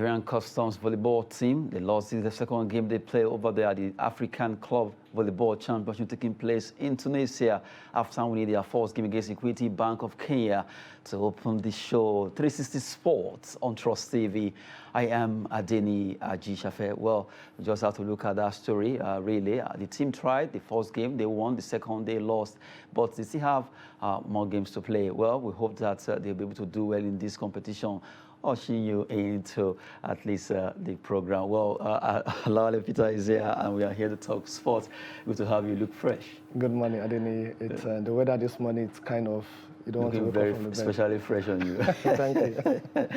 Nigerian Customs volleyball team, they lost the second game they played over there at the African Club Volleyball Championship taking place in Tunisia after winning their first game against Equity Bank of Kenya to open the show 360 Sports on Trust TV. I am Adeni Ajishafe. Well, we just have to look at that story, really. The team tried the first game, they won, the second they lost, but they still have more games to play. Well, we hope that they'll be able to do well in this competition. Ushering you into at least the program. Well, Lawale Peter is here, and we are here to talk sports. Good to have you. Look fresh. Good morning, Adeni. It's the weather this morning. It's kind of you don't looking want to very wake up from the bed. especially fresh on you. Thank you.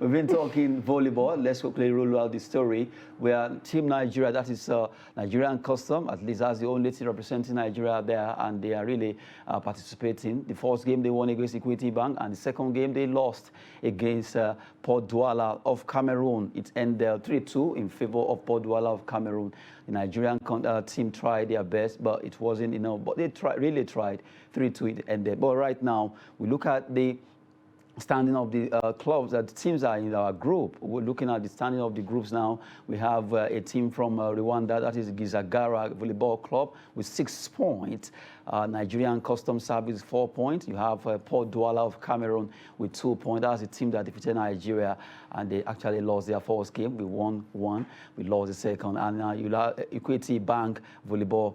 We've been talking volleyball. Let's quickly roll out the story. We are Team Nigeria. That is Nigerian Custom. At least that's the only team representing Nigeria there, and they are really participating. The first game they won against Equity Bank, and the second game they lost against Port Douala of Cameroon. It ended 3-2 in favor of Port Douala of Cameroon. The Nigerian team tried their best, but it wasn't enough. But they really tried. 3-2 it ended. But right now, we look at the standing of the clubs that the teams are in our group. We're looking at the standing of the groups now. We have a team from Rwanda, that is Gisagara Volleyball Club, with 6 points. Nigerian Customs Service 4 points. You have Port Douala of Cameroon with 2 points. That's a team that defeated Nigeria, and they actually lost their first game. We won one, we lost the second. And you have Equity Bank Volleyball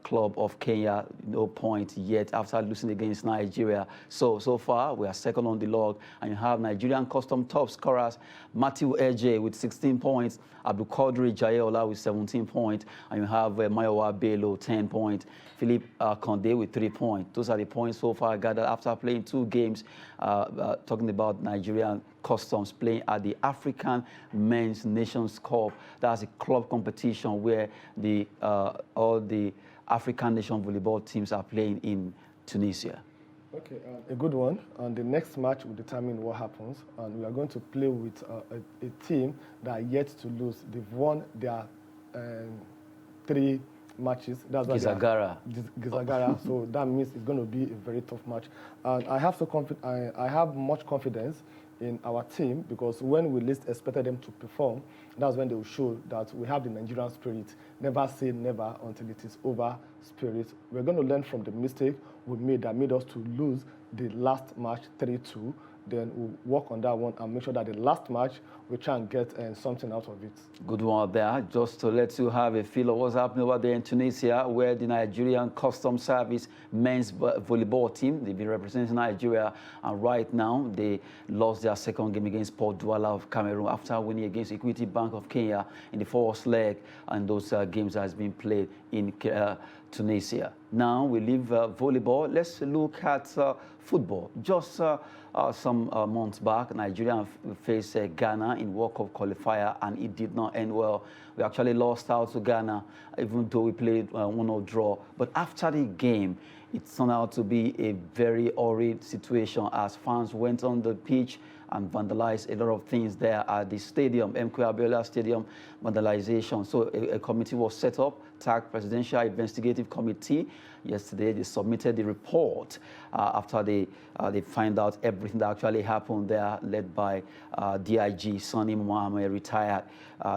Club of Kenya, no point yet after losing against Nigeria. So far, we are second on the log. And you have Nigerian Custom top scorers, Matthew Eje with 16 points, Abdul Qadri Jayeola with 17 points, and you have Mayowa Bello, 10 points, Philip Conde with 3 points. Those are the points so far gathered after playing 2 games, talking about Nigerian Customs playing at the African Men's Nations Cup. That's a club competition where all the African nation volleyball teams are playing in Tunisia. Okay, a good one. And the next match will determine what happens. And we are going to play with a team that are yet to lose. They've won their 3 matches. That's Gisagara. Gisagara. So that means it's going to be a very tough match. And I have much confidence in our team, because when we least expected them to perform, that's when they will show that we have the Nigerian spirit. Never say never until it is over spirit. We're going to learn from the mistake we made that made us to lose the last match 3-2. Then we'll work on that one and make sure that the last match we try and get something out of it. Good one there. Just to let you have a feel of what's happening over there in Tunisia, where the Nigerian Customs Service men's volleyball team, they've been representing Nigeria, and right now they lost their second game against Port Douala of Cameroon after winning against Equity Bank of Kenya in the first leg, and those games has been played in Tunisia. Now we leave volleyball. Let's look at football. Just some months back, Nigeria faced Ghana in World Cup qualifier, and it did not end well. We actually lost out to Ghana, even though we played 1-0 draw. But after the game, it turned out to be a very horrid situation as fans went on the pitch and vandalized a lot of things there at the stadium, MK Abiola Stadium, vandalization. So a committee was set up, tagged Presidential Investigative Committee. Yesterday, they submitted the report after they find out everything that actually happened there, led by DIG Sani Mohammed, retired.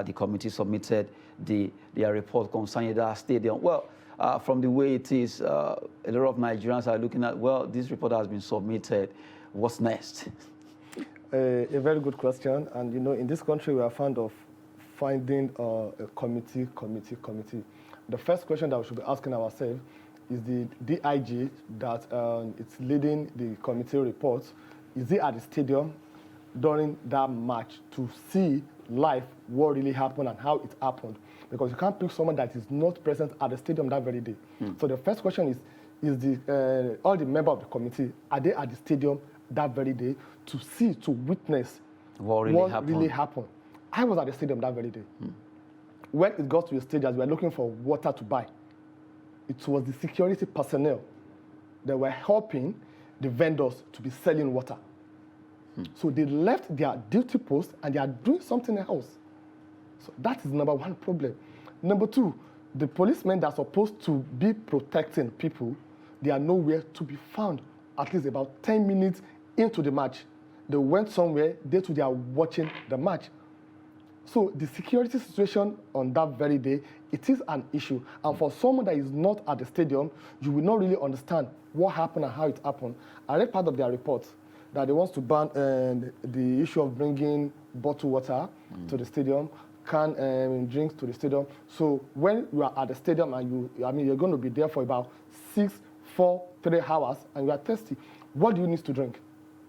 The committee submitted their report concerning that stadium. Well, from the way it is, a lot of Nigerians are looking at, well, this report has been submitted. What's next? A very good question. And, you know, in this country, we are fond of finding a committee. The first question that we should be asking ourselves is the DIG that it's leading the committee reports. Is he at the stadium during that match to see live what really happened and how it happened? Because you can't pick someone that is not present at the stadium that very day. So the first question is all the members of the committee, are they at the stadium that very day to see, to witness what really happened? I was at the stadium that very day. When it got to the stage as we were looking for water to buy, it was the security personnel that were helping the vendors to be selling water. So they left their duty post and they are doing something else. So that is number one problem. Number two, the policemen that are supposed to be protecting people, they are nowhere to be found. At least about 10 minutes into the match, they went somewhere, they too they are watching the match. So the security situation on that very day, it is an issue. And for someone that is not at the stadium, you will not really understand what happened and how it happened. I read part of their report that they want to ban the issue of bringing bottled water to the stadium, canned drinks to the stadium. So when you are at the stadium and you're going to be there for about 6, 4, 3 hours and you are thirsty, what do you need to drink?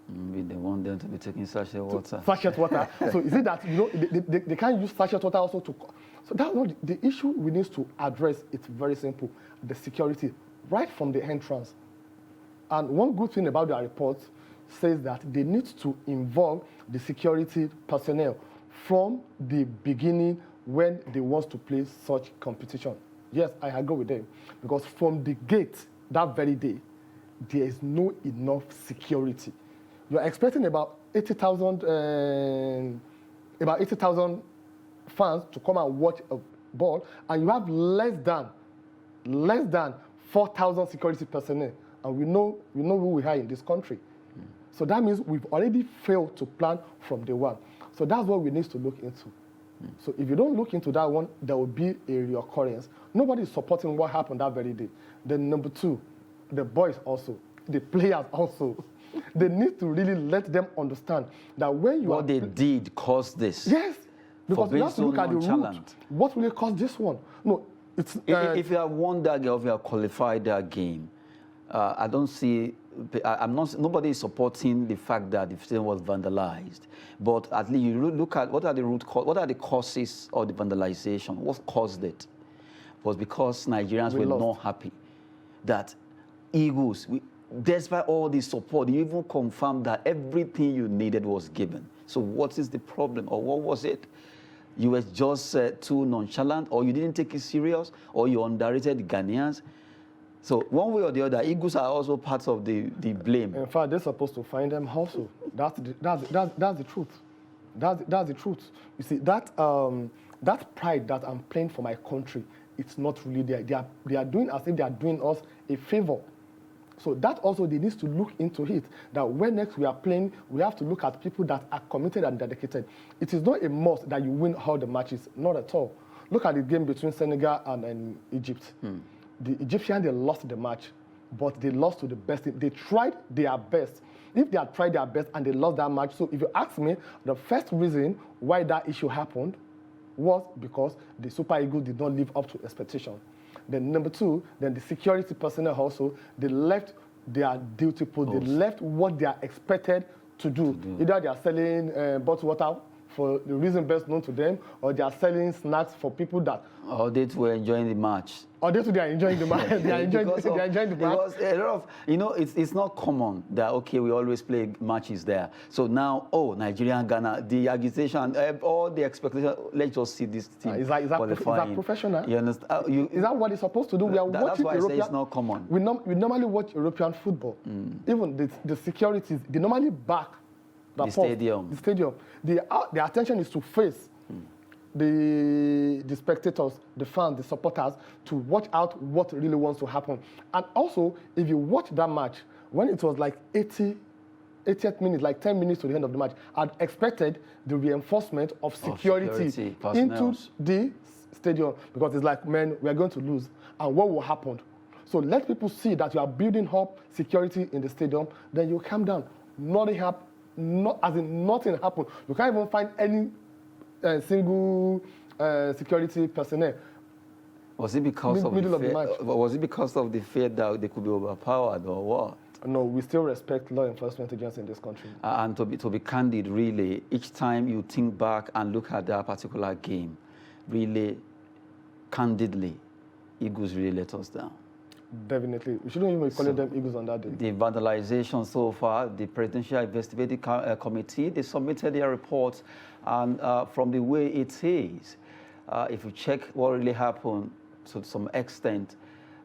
Maybe they want them to be taking sachet water. Sachet water. So is it that they can't use sachet water also to? So that's not the issue we need to address. It's very simple: the security right from the entrance. And one good thing about their report says that they need to involve the security personnel from the beginning when they want to play such competition. Yes, I agree with them, because from the gate that very day, there is no enough security. You're expecting about 80,000 fans to come and watch a ball, and you have less than 4,000 security personnel, and we know who we are in this country. So that means we've already failed to plan from day one. So that's what we need to look into. So if you don't look into that one, there will be a reoccurrence. Nobody is supporting what happened that very day. Then number 2, the boys also, the players also. They need to really let them understand that when you what they did caused this. Yes, because you have to look at the root. What will it cause this one? No, it's if you have won that game, if you have qualified that game, I don't see. Nobody is supporting the fact that the stadium was vandalized. But at least you look at what are the root cause, what are the causes of the vandalization? What caused it? It was because Nigerians were not happy that Eagles. Despite all the support, you even confirmed that everything you needed was given. So what is the problem, or what was it? You were just too nonchalant, or you didn't take it serious, or you underrated the Ghanaians. So one way or the other, Eagles are also part of the blame. In fact, they're supposed to find them also. That's the truth. That's the truth. You see, that pride that I'm playing for my country, it's not really there. They are doing as if they are doing us a favor. So that also they need to look into it, that when next we are playing, we have to look at people that are committed and dedicated. It is not a must that you win all the matches, not at all. Look at the game between Senegal and Egypt. The Egyptians, they lost the match, but they lost to the best team. They tried their best. If they had tried their best and they lost that match, so if you ask me, the first reason why that issue happened was because the Super Eagles did not live up to expectation. Then number 2, then the security personnel also, they left their duty post. They left what they are expected to do. Either they are selling bottled water for the reason best known to them, or they are selling snacks for people that... Or they were enjoying the match. Or they are enjoying the match. They are enjoying the match. Because a lot of, it's not common that, okay, we always play matches there. So now, Nigeria and Ghana, the accusation, all the expectation, let's just see this team is that professional? You understand? Is that what it's supposed to do? We are watching that's why European, I say it's not common. We normally watch European football. Even the securities, they normally back the stadium. The stadium. The attention is to face the spectators, the fans, the supporters, to watch out what really wants to happen. And also, if you watch that match, when it was like 80th minute, like 10 minutes to the end of the match, I'd expected the reinforcement of security into the stadium, because it's like, man, we are going to lose. And what will happen? So let people see that you are building up security in the stadium, then you calm down. Nothing happened. Nothing happened. You can't even find any single security personnel. Was it because of the fear? Was it because of the fear that they could be overpowered, or what? No, we still respect law enforcement agencies in this country. And to be candid, really, each time you think back and look at that particular game, really, candidly, Eagles really let us down. Definitely. We shouldn't even be calling them Eagles on that day. The vandalization so far, the Presidential Investigative Committee, they submitted their reports, and from the way it is, if you check what really happened to some extent,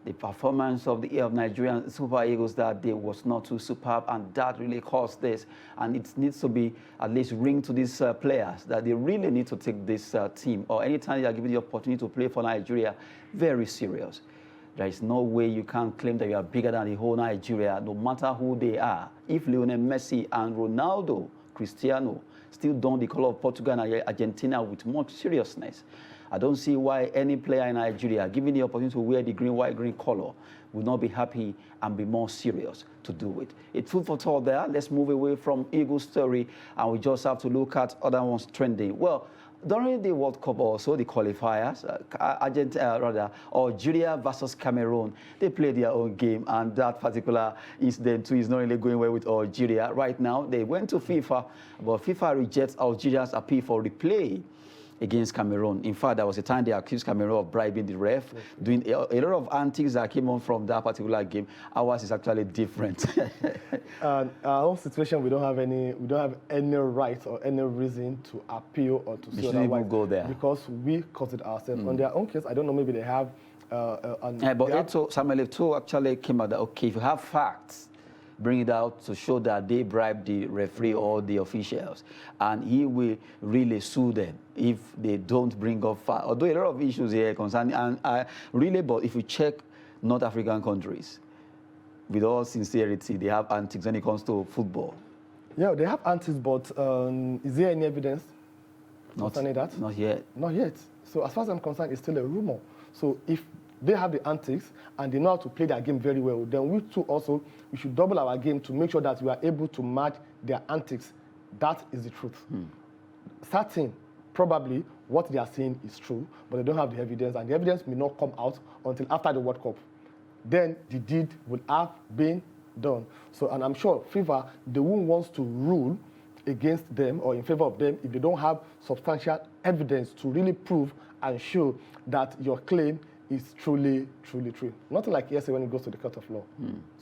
the performance of the Nigerian Super Eagles that day was not too superb, and that really caused this. And it needs to be at least ring to these players that they really need to take this team, or anytime they are given the opportunity to play for Nigeria, very serious. There is no way you can claim that you are bigger than the whole Nigeria, no matter who they are. If Lionel Messi and Ronaldo, Cristiano, still don the color of Portugal and Argentina with much seriousness. I don't see why any player in Nigeria, given the opportunity to wear the green, white, green color, would not be happy and be more serious to do it. It's food for thought there. Let's move away from Eagle's story, and we just have to look at other ones trending. Well, during the World Cup also, the qualifiers, Algeria versus Cameroon, they played their own game, and that particular incident too is not really going well with Algeria. Right now, they went to FIFA, but FIFA rejects Algeria's appeal for replay against Cameroon. In fact, there was a time they accused Cameroon of bribing the ref, doing a lot of antics that came on from that particular game. Ours is actually different. Our own situation, we don't have any right or any reason to appeal or to say otherwise. Even go there because we caused it ourselves. On their own case, I don't know, maybe they have. But Samuel Eto'o actually came out that okay, if you have facts, bring it out to show that they bribed the referee or the officials, and he will really sue them if they don't bring up facts. Although a lot of issues here concerning, and really, but if you check North African countries, with all sincerity, they have antics when it comes to football. Yeah, they have antics, but is there any evidence concerning that? Not yet. Not yet. So as far as I'm concerned, it's still a rumor. So if they have the antics and they know how to play their game very well, then we too also, we should double our game to make sure that we are able to match their antics. That is the truth. Certain, probably what they are saying is true, but they don't have the evidence, and the evidence may not come out until after the World Cup. Then the deed would have been done. So, and I'm sure FIFA, they won't want to rule against them or in favor of them if they don't have substantial evidence to really prove and show that your claim is truly, truly true. Nothing like yesterday when it goes to the court of law.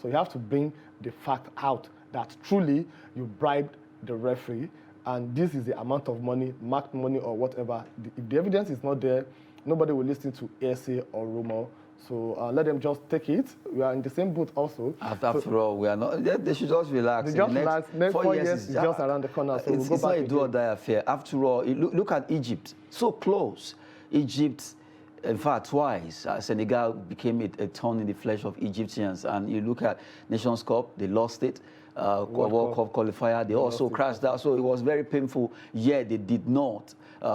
So you have to bring the fact out that truly you bribed the referee, and this is the amount of money, marked money or whatever. If the evidence is not there, nobody will listen to hearsay or rumor. So let them just take it. We are in the same boat also. After all, we are not. They should just relax. They just relax. Next 4 years is just around the corner. So it's not a do or die affair. After all, look at Egypt. So close. Egypt, in fact, twice. Senegal became a thorn in the flesh of Egyptians. And you look at Nations Cup, they lost it. World Cup qualifier, they also crashed out. So it was very painful. Yet they did not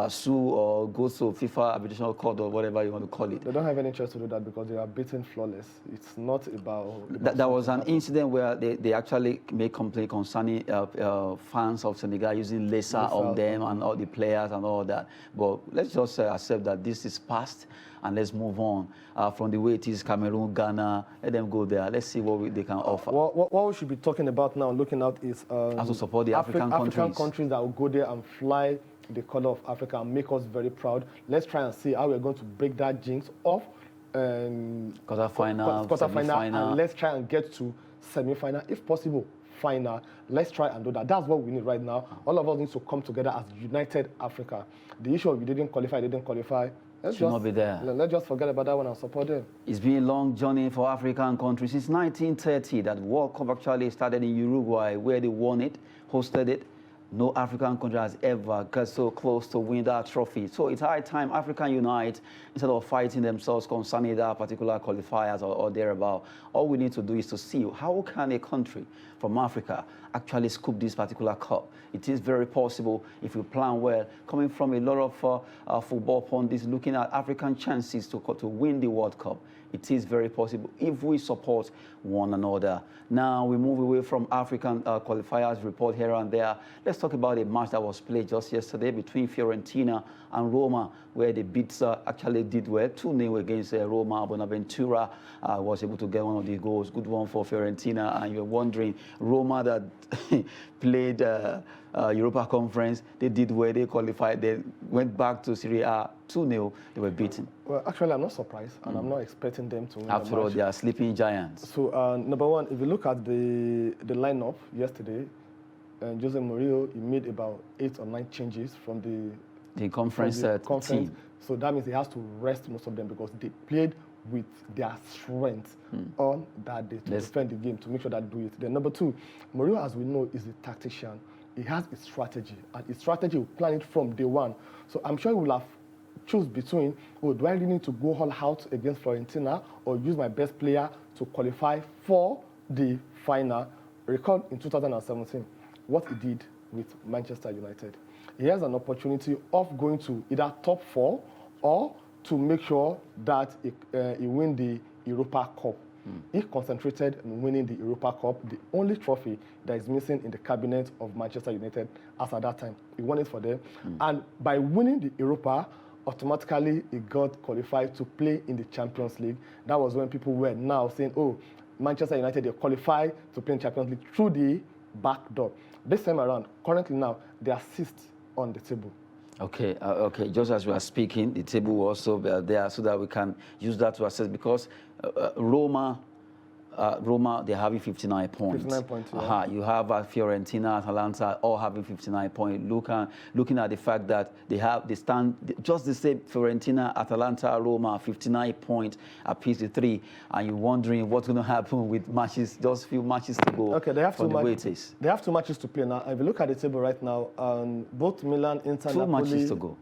sue or go to FIFA arbitration court or whatever you want to call it. They don't have any choice to do that because they are beaten flawless. It's not about... There was an incident where they actually made complaint concerning fans of Senegal using laser on them and all the players and all that. But let's just accept that this is past and let's move on from the way it is Cameroon, Ghana. Let them go there. Let's see what they can offer. What we should be talking about now, looking at is... how to support the African countries that will go there and fly the color of Africa and make us very proud. Let's try and see how we're going to break that jinx off. Quarterfinal, and let's try and get to semi-final, if possible, final. Let's try and do that. That's what we need right now. All of us need to come together as united Africa. The issue of you didn't qualify, let's just not be there. Let's just forget about that one and support them. It's been a long journey for African countries. Since 1930, that World Cup actually started in Uruguay, where they won it, hosted it. No African country has ever got so close to win that trophy. So it's high time Africa unite instead of fighting themselves concerning that particular qualifiers or thereabout. All we need to do is to see how can a country from Africa actually scoop this particular cup. It is very possible if you plan well. Coming from a lot of football pundits looking at African chances to win the World Cup, it is very possible if we support one another. Now we move away from African qualifiers report here and there. Let's talk about a match that was played just yesterday between Fiorentina and Roma, where the beats actually did well. 2-0 against Roma. Bonaventura was able to get one of the goals. Good one for Fiorentina. And you're wondering, Roma that played Europa Conference, they did well, they qualified, they went back to Serie A 2-0, they were beaten. Well, actually, I'm not surprised, and I'm not expecting them to win the match. After all, they are sleeping giants. So, number one, if you look at the lineup yesterday, Jose Mourinho, he made about 8 or 9 changes from the conference team. So that means he has to rest most of them because they played with their strength on that day to defend the game, to make sure that do it. Then number two, Mourinho, as we know, is a tactician. He has a strategy, and his strategy will plan it from day one. So I'm sure he will have choose between, do I really need to go all out against Fiorentina or use my best player to qualify for the final? Recall in 2017, what he did with Manchester United. He has an opportunity of going to either top 4 or to make sure that he win the Europa Cup. He concentrated on winning the Europa Cup, the only trophy that is missing in the cabinet of Manchester United as at that time. He won it for them. And by winning the Europa, automatically he got qualified to play in the Champions League. That was when people were now saying, oh, Manchester United, they qualify to play in Champions League through the back door. This time around, currently now, they are 6th on the table. Okay, okay. Just as we are speaking, the table will also be there so that we can use that to assess, because Roma, they're having 59 points. 59 points, yeah. You have Fiorentina, Atalanta, all having 59 points. Looking at the fact that they stand just the same, Fiorentina, Atalanta, Roma, 59 points apiece, the 3, and you're wondering what's going to happen with matches, just few matches to go. Okay, they have two matches. They have 2 matches to play now. If you look at the table right now, both Milan, Inter,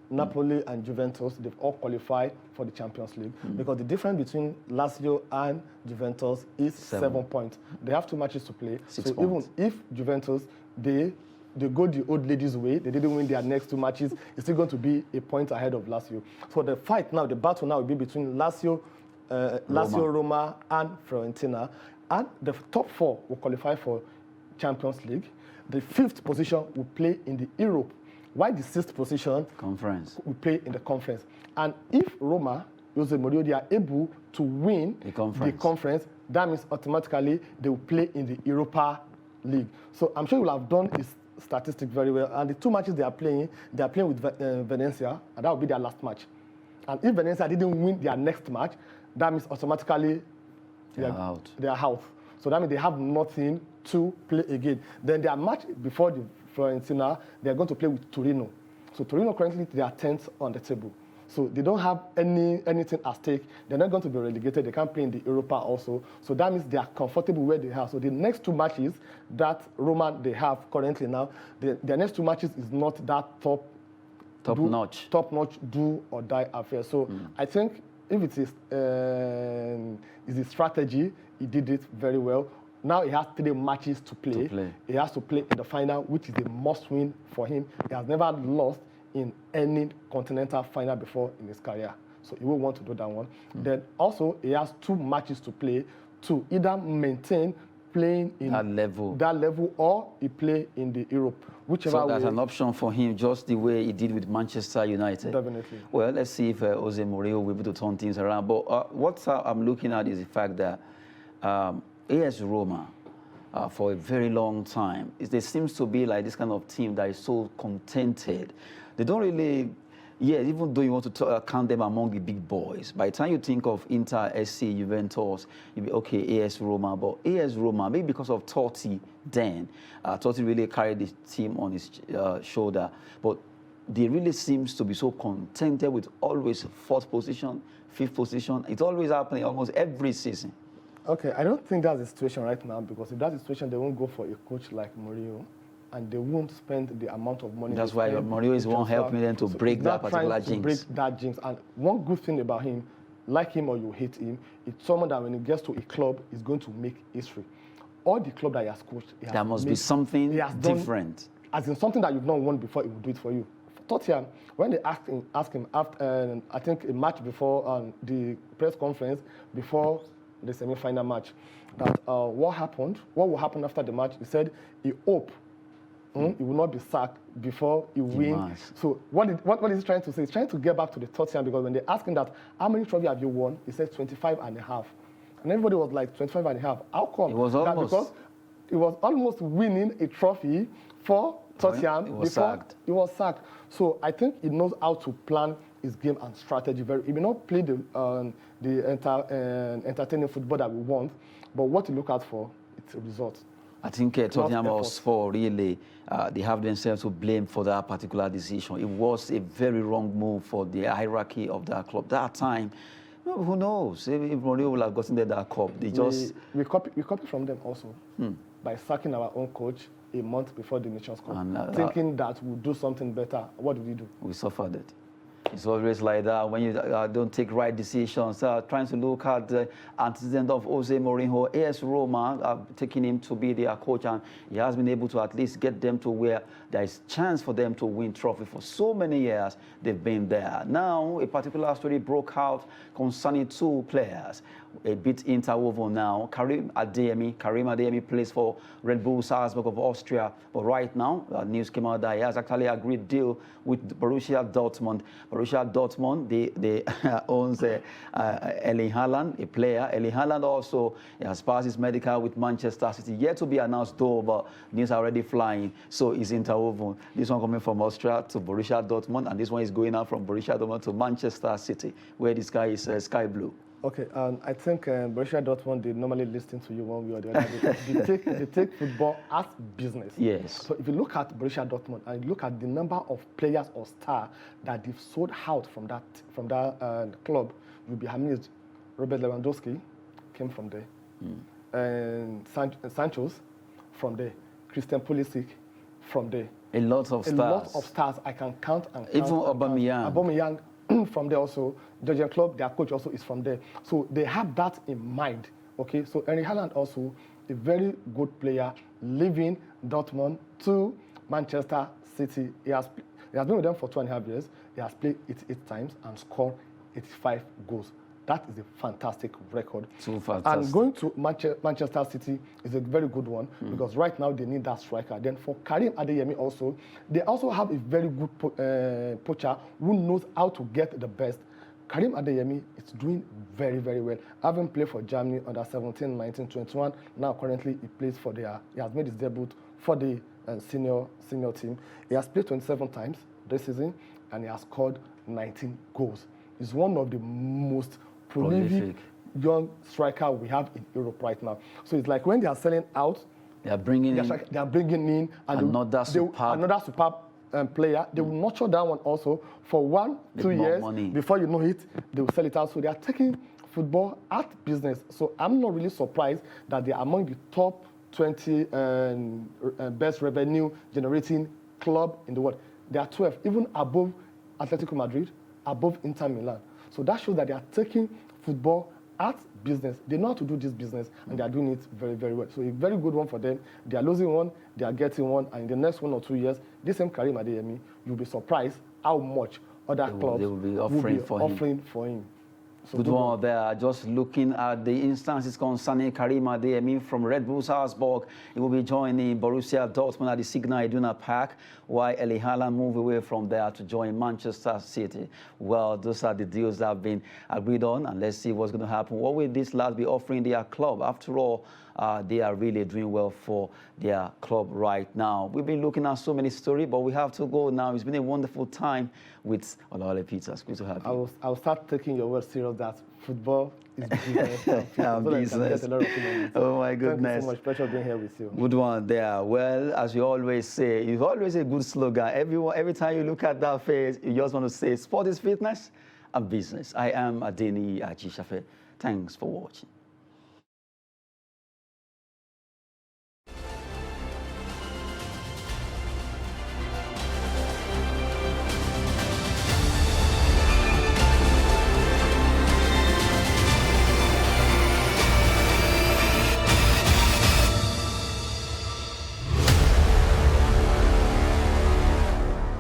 Napoli, and Juventus, they've all qualified for the Champions League, because the difference between Lazio and Juventus is 7 points. They have 2 matches to play. 6 points. Even if Juventus, they go the old ladies' way, they didn't win their next 2 matches, it's still going to be a point ahead of Lazio. So the fight now, the battle now will be between Lazio, Roma, and Fiorentina. And the top 4 will qualify for Champions League. The 5th position will play in the Europe, while the 6th position will play in the conference. And if Roma, Jose Mourinho, they are able to win the conference, that means automatically they will play in the Europa League. So I'm sure you will have done this statistic very well. And the 2 matches they are playing with Venezia, and that will be their last match. And if Venezia didn't win their next match, that means automatically they are out. So that means they have nothing to play again. Then their match before the Fiorentina, they are going to play with Torino. So Torino currently, they are 10th on the table. So they don't have anything at stake. They're not going to be relegated. They can't play in the Europa also. So that means they are comfortable where they are. So the next 2 matches that Roma they have currently now, their next 2 matches is not that top notch, do or die affair. So I think if it is a strategy, he did it very well. Now he has 3 matches to play. He has to play in the final, which is a must-win for him. He has never lost in any continental final before in his career. So he will want to do that one. Then also he has 2 matches to play to either maintain playing in that level or he play in the Europe. Whichever so that's an option for him, just the way he did with Manchester United. Definitely. Well, let's see if Jose Mourinho will be able to turn things around. But what I'm looking at is the fact that AS Roma, for a very long time, there seems to be like this kind of team that is so contented. They don't really, even though you want to count them among the big boys, by the time you think of Inter, SC, Juventus, you'll be, okay, AS Roma. But AS Roma, maybe because of Totti then, Totti really carried the team on his shoulder. But they really seems to be so contented with always 4th position, 5th position. It's always happening almost every season. Okay, I don't think that's the situation right now, because if that's the situation, they won't go for a coach like Mourinho, and they won't spend the amount of money. That's why Mourinho is one helping them to break that particular jinx. Break that jinx. And one good thing about him, like him or you hate him, it's someone that when he gets to a club, is going to make history. All the club that he has coached, there must be something different. As in something that you've not won before, he will do it for you. For Tottenham, when they asked him after, I think a match before the press conference, before the semi-final match, that what will happen after the match, he said he hoped he will not be sacked before he wins. So what is he trying to say? He's trying to get back to the Tottenham, because when they asked him that, how many trophies have you won? He said 25 and a half. And everybody was like, 25 and a half. How come? It was almost. Because he was almost winning a trophy for Tottenham before he was sacked. So I think he knows how to plan his game and strategy very. He may not play the entertaining football that we want, but what he look out for, it's a result. I think Tottenham Hotspur really, they have themselves to blame for that particular decision. It was a very wrong move for the hierarchy of that club. That time, who knows? If Mourinho would have gotten that cup, we copy from them also by sacking our own coach a month before the Nations Cup, thinking that we'll do something better. What did we do? We suffered it. It's always like that when you don't take right decisions. Trying to look at the antecedent of Jose Mourinho, AS Roma, taking him to be their coach, and he has been able to at least get them to where there is chance for them to win trophy. For so many years, they've been there. Now, a particular story broke out concerning two players. A bit interwoven now. Karim Adeyemi plays for Red Bull Salzburg of Austria. But right now, news came out that he has actually agreed deal with Borussia Dortmund. Borussia Dortmund, they owns Erling Haaland, a player. Erling Haaland also has passed his medical with Manchester City. Yet to be announced though, but news are already flying. So it's interwoven. This one coming from Austria to Borussia Dortmund, and this one is going out from Borussia Dortmund to Manchester City, where this guy is sky blue. Okay, I think Borussia Dortmund, they normally listen to you one way or the other. They take football as business. Yes. So if you look at Borussia Dortmund and you look at the number of players or stars that they've sold out from that club, you'll be amazed. Robert Lewandowski came from there. And Sancho's from there. Christian Pulisic from there. A lot of stars. A lot of stars I can count and count. Even Aubameyang. Aubameyang from there also. Jurgen Klopp, their coach, also is from there. So they have that in mind. Okay, so Erling Haaland also a very good player, leaving Dortmund to Manchester City. He has been with them for 2.5 years. He has played 88 times and scored 85 goals. That is a fantastic record. So fantastic. And going to Manchester City is a very good one because right now they need that striker. Then for Karim Adeyemi also, they also have a very good poacher who knows how to get the best. Karim Adeyemi is doing very, very well. Having played for Germany under 17, 19, 21, now currently he plays for he has made his debut for the senior team. He has played 27 times this season and he has scored 19 goals. He's one of the most prolific young striker we have in Europe right now. So it's like when they are selling out, they are bringing in another superb player. They will nurture that one also for 1-2 years. Before you know it, they will sell it out. So they are taking football as business. So I'm not really surprised that they are among the top 20 best revenue generating club in the world. They are 12, even above Atletico Madrid, above Inter Milan. So that shows that they are taking football as business. They know how to do this business, and they are doing it very, very well. So a very good one for them. They are losing one, they are getting one, and in the next 1 or 2 years, this same Karim Adeyemi, you'll be surprised how much other clubs will be offering for him. So good one there. Just looking at the instances concerning Karim Adeyemi from Red Bull Salzburg, he will be joining Borussia Dortmund at the Signal Iduna Park, while Erling Haaland move away from there to join Manchester City. Well, those are the deals that have been agreed on, and let's see what's going to happen. What will these lads be offering their club? After all, they are really doing well for their club right now. We've been looking at so many stories, but we have to go now. It's been a wonderful time with Olawale Peters. Good to have you. I'll start taking your word serious that football is business. Business. Oh my goodness. Thank you so much. Pleasure being here with you. Good one there. Well, as you always say, it's always a good slogan. Every time you look at that face, you just want to say, sport is fitness and business. I am Adeni Ajishafe. Thanks for watching.